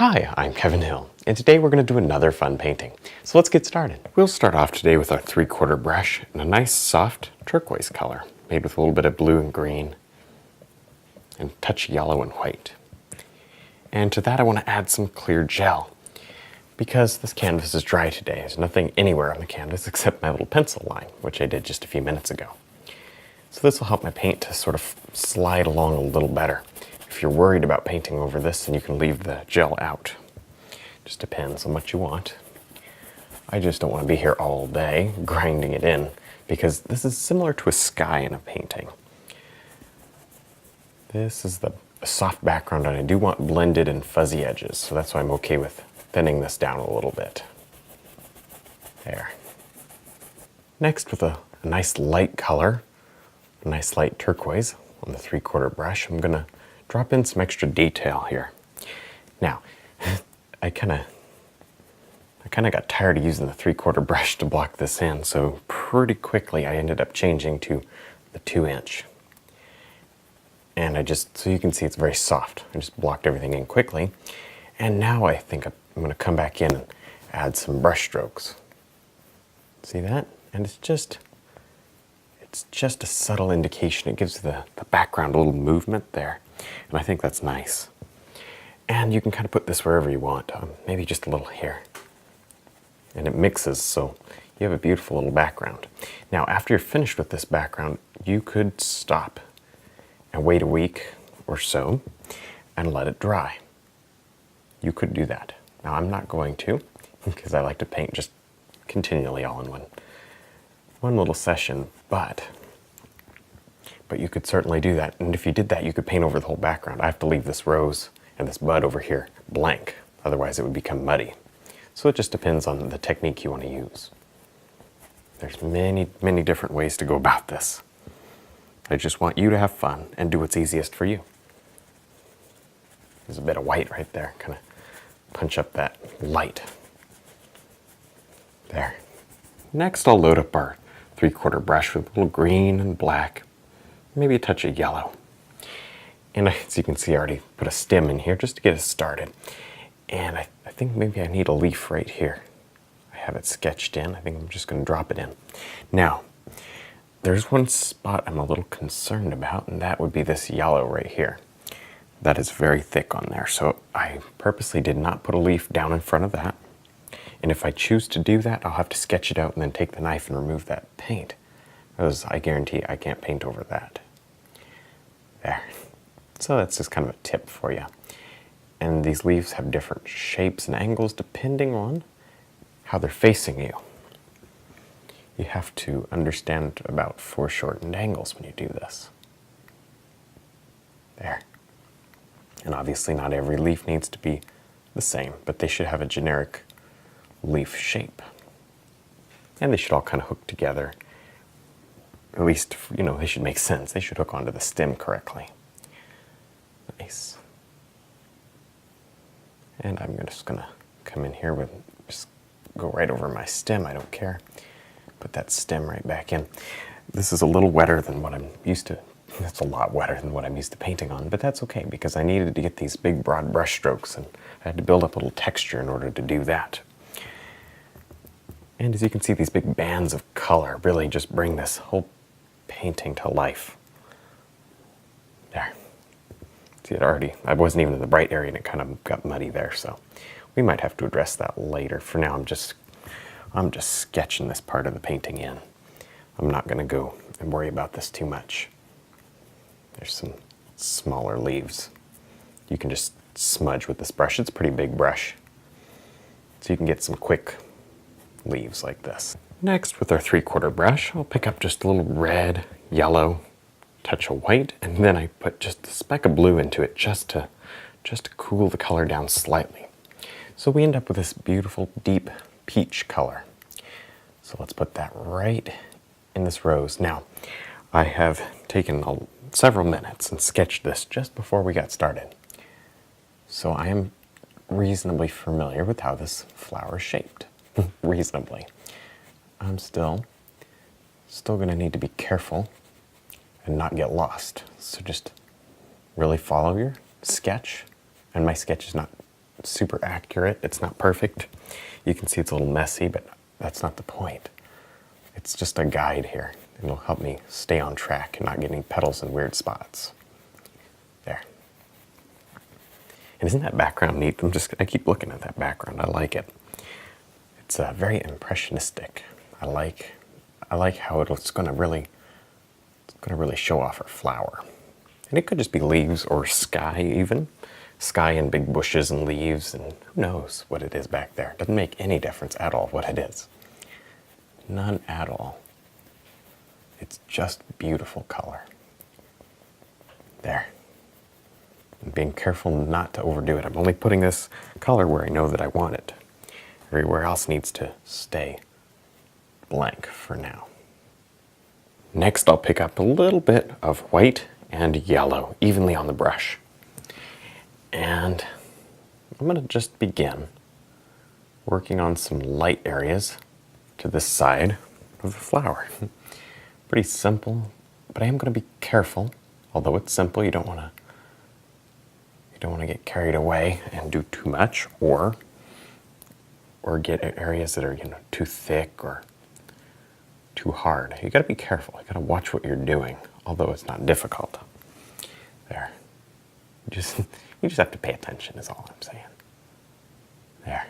Hi, I'm Kevin Hill, and today we're going to do another fun painting. So let's get started. We'll start off today with our 3/4 brush in a nice soft turquoise color, made with a little bit of blue and green, and a touch of yellow and white. And to that I want to add some clear gel. Because this canvas is dry today, there's nothing anywhere on the canvas except my little pencil line, which I did just a few minutes ago. So this will help my paint to sort of slide along a little better. If you're worried about painting over this, then you can leave the gel out. Just depends on what you want. I just don't want to be here all day grinding it in, because this is similar to a sky in a painting. This is the soft background, and I do want blended and fuzzy edges, so that's why I'm okay with thinning this down a little bit. There. Next, with a nice light color, a nice light turquoise on the 3/4 brush, I'm going to drop in some extra detail here. Now, I kind of got tired of using the 3/4 brush to block this in, so pretty quickly I ended up changing to the 2-inch. And so you can see it's very soft. I just blocked everything in quickly. And now I think I'm going to come back in and add some brush strokes. See that? And it's just a subtle indication. It gives the background a little movement there. And I think that's nice. And you can kind of put this wherever you want, maybe just a little here. And it mixes, so you have a beautiful little background. Now, after you're finished with this background, you could stop and wait a week or so and let it dry. You could do that. Now, I'm not going to, because I like to paint just continually all in one little session, but you could certainly do that. And if you did that, you could paint over the whole background. I have to leave this rose and this bud over here blank, otherwise it would become muddy. So it just depends on the technique you want to use. There's many, many different ways to go about this. I just want you to have fun and do what's easiest for you. There's a bit of white right there, kind of punch up that light. There. Next, I'll load up our 3/4 brush with a little green and black, maybe a touch of yellow. And as you can see, I already put a stem in here just to get us started. And I think maybe I need a leaf right here. I have it sketched in. I think I'm just going to drop it in. Now, there's one spot I'm a little concerned about, and that would be this yellow right here. That is very thick on there, so I purposely did not put a leaf down in front of that. And if I choose to do that, I'll have to sketch it out and then take the knife and remove that paint, because I guarantee I can't paint over that. There. So that's just kind of a tip for you. And these leaves have different shapes and angles depending on how they're facing you. You have to understand about foreshortened angles when you do this. There. And obviously not every leaf needs to be the same, but they should have a generic leaf shape. And they should all kind of hook together. At least, they should make sense. They should hook onto the stem correctly. Nice. And I'm just gonna come in here just go right over my stem, I don't care. Put that stem right back in. This is a little wetter than what I'm used to. That's a lot wetter than what I'm used to painting on, but that's okay because I needed to get these big broad brush strokes and I had to build up a little texture in order to do that. And as you can see, these big bands of color really just bring this whole painting to life. There. See, I wasn't even in the bright area and it kind of got muddy there, so we might have to address that later. For now, I'm just sketching this part of the painting in. I'm not going to go and worry about this too much. There's some smaller leaves. You can just smudge with this brush. It's a pretty big brush, so you can get some quick leaves like this. Next, with our 3/4 brush, I'll pick up just a little red, yellow, touch of white, and then I put just a speck of blue into it just to cool the color down slightly. So we end up with this beautiful deep peach color. So let's put that right in this rose. Now, I have taken several minutes and sketched this just before we got started. So I am reasonably familiar with how this flower is shaped. Reasonably. I'm still going to need to be careful and not get lost. So just really follow your sketch. And my sketch is not super accurate. It's not perfect. You can see it's a little messy, but that's not the point. It's just a guide here. It'll help me stay on track and not get any petals in weird spots. There. And isn't that background neat? I keep looking at that background. I like it. It's very impressionistic. I like how it's going to really show off our flower. And it could just be leaves or sky even. Sky and big bushes and leaves, and who knows what it is back there. Doesn't make any difference at all what it is. None at all. It's just beautiful color. There. I'm being careful not to overdo it. I'm only putting this color where I know that I want it. Everywhere else needs to stay blank for now. Next, I'll pick up a little bit of white and yellow evenly on the brush. And I'm going to just begin working on some light areas to the side of the flower. Pretty simple, but I am going to be careful. Although it's simple, you don't want to get carried away and do too much, or get areas that are too thick or too hard. You got to be careful. You got to watch what you're doing, although it's not difficult. There. You just have to pay attention is all I'm saying. There.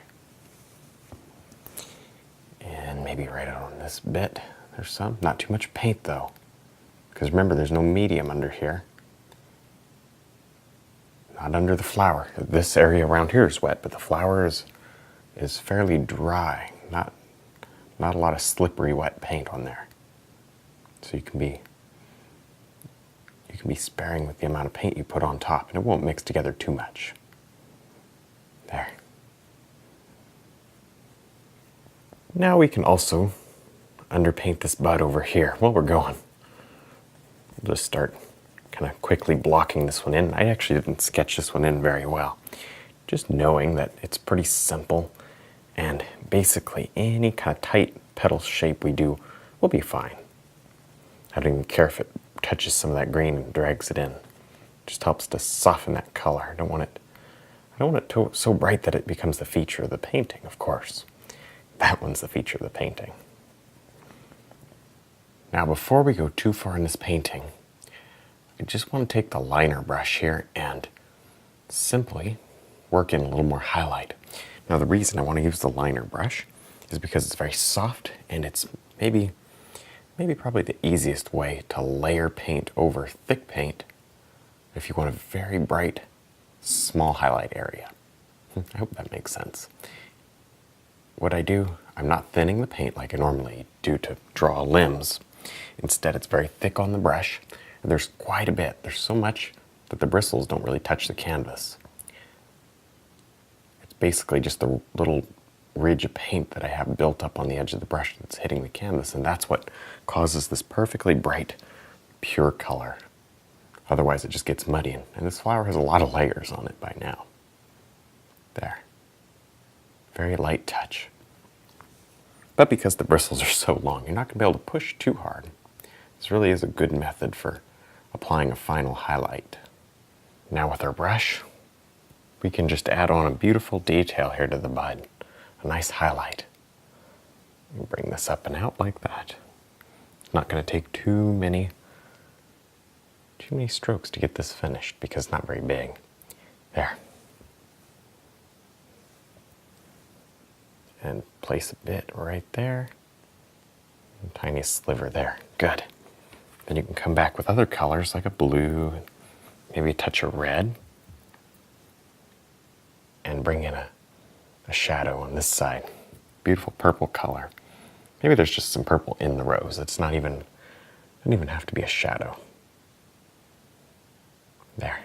And maybe right on this bit, there's some. Not too much paint though. Because remember, there's no medium under here. Not under the flower. This area around here is wet, but the flower is fairly dry. Not a lot of slippery wet paint on there. So you can be sparing with the amount of paint you put on top, and it won't mix together too much. There. Now we can also underpaint this bud over here while we're going. We'll just start kind of quickly blocking this one in. I actually didn't sketch this one in very well. Just knowing that it's pretty simple, and basically any kind of tight petal shape we do will be fine. I don't even care if it touches some of that green and drags it in. It just helps to soften that color. I don't want it so bright that it becomes the feature of the painting, of course. That one's the feature of the painting. Now, before we go too far in this painting, I just want to take the liner brush here and simply work in a little more highlight. Now, the reason I want to use the liner brush is because it's very soft, and it's maybe probably the easiest way to layer paint over thick paint if you want a very bright, small highlight area. I hope that makes sense. What I do, I'm not thinning the paint like I normally do to draw limbs. Instead, it's very thick on the brush, and there's quite a bit. There's so much that the bristles don't really touch the canvas. It's basically just a little ridge of paint that I have built up on the edge of the brush that's hitting the canvas, and that's what causes this perfectly bright, pure color. Otherwise, it just gets muddy, and this flower has a lot of layers on it by now. There. Very light touch. But because the bristles are so long, you're not going to be able to push too hard. This really is a good method for applying a final highlight. Now with our brush, we can just add on a beautiful detail here to the bud. A nice highlight. Bring this up and out like that. It's not going to take too many strokes to get this finished because it's not very big. There. And place a bit right there. A tiny sliver there. Good. Then you can come back with other colors like a blue, maybe a touch of red, and bring in a shadow on this side. Beautiful purple color. Maybe there's just some purple in the rose. Doesn't even have to be a shadow. There.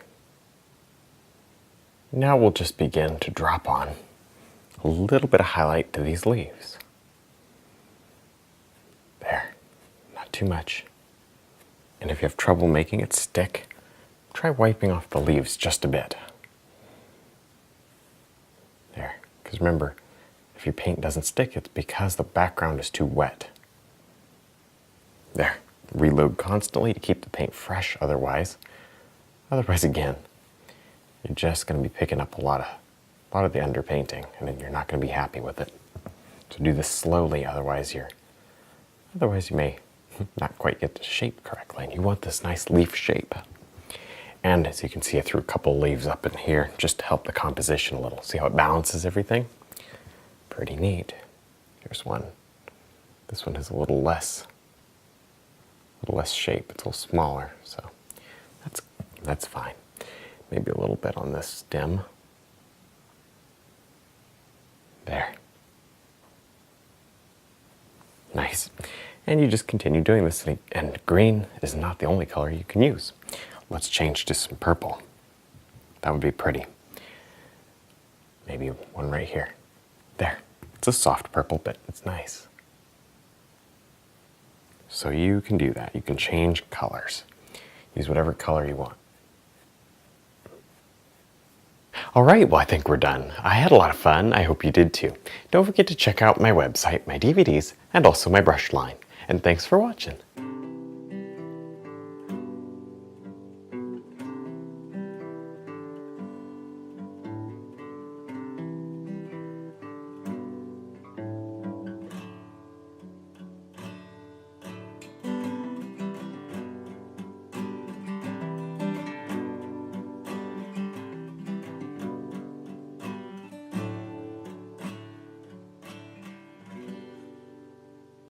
Now we'll just begin to drop on a little bit of highlight to these leaves. There. Not too much. And if you have trouble making it stick, try wiping off the leaves just a bit. There. Because remember, if your paint doesn't stick, it's because the background is too wet. There. Reload constantly to keep the paint fresh otherwise. Otherwise, again, you're just going to be picking up a lot a lot of the underpainting, and then you're not going to be happy with it. So do this slowly, otherwise you may not quite get the shape correctly. And you want this nice leaf shape. And as you can see, I threw a couple leaves up in here just to help the composition a little. See how it balances everything? Pretty neat. Here's one. This one has a little less shape. It's a little smaller, so that's fine. Maybe a little bit on this stem. There. Nice. And you just continue doing this, and green is not the only color you can use. Let's change to some purple. That would be pretty. Maybe one right here. There. It's a soft purple, but it's nice. So you can do that. You can change colors. Use whatever color you want. All right, well, I think we're done. I had a lot of fun. I hope you did too. Don't forget to check out my website, my DVDs, and also my brush line. And thanks for watching.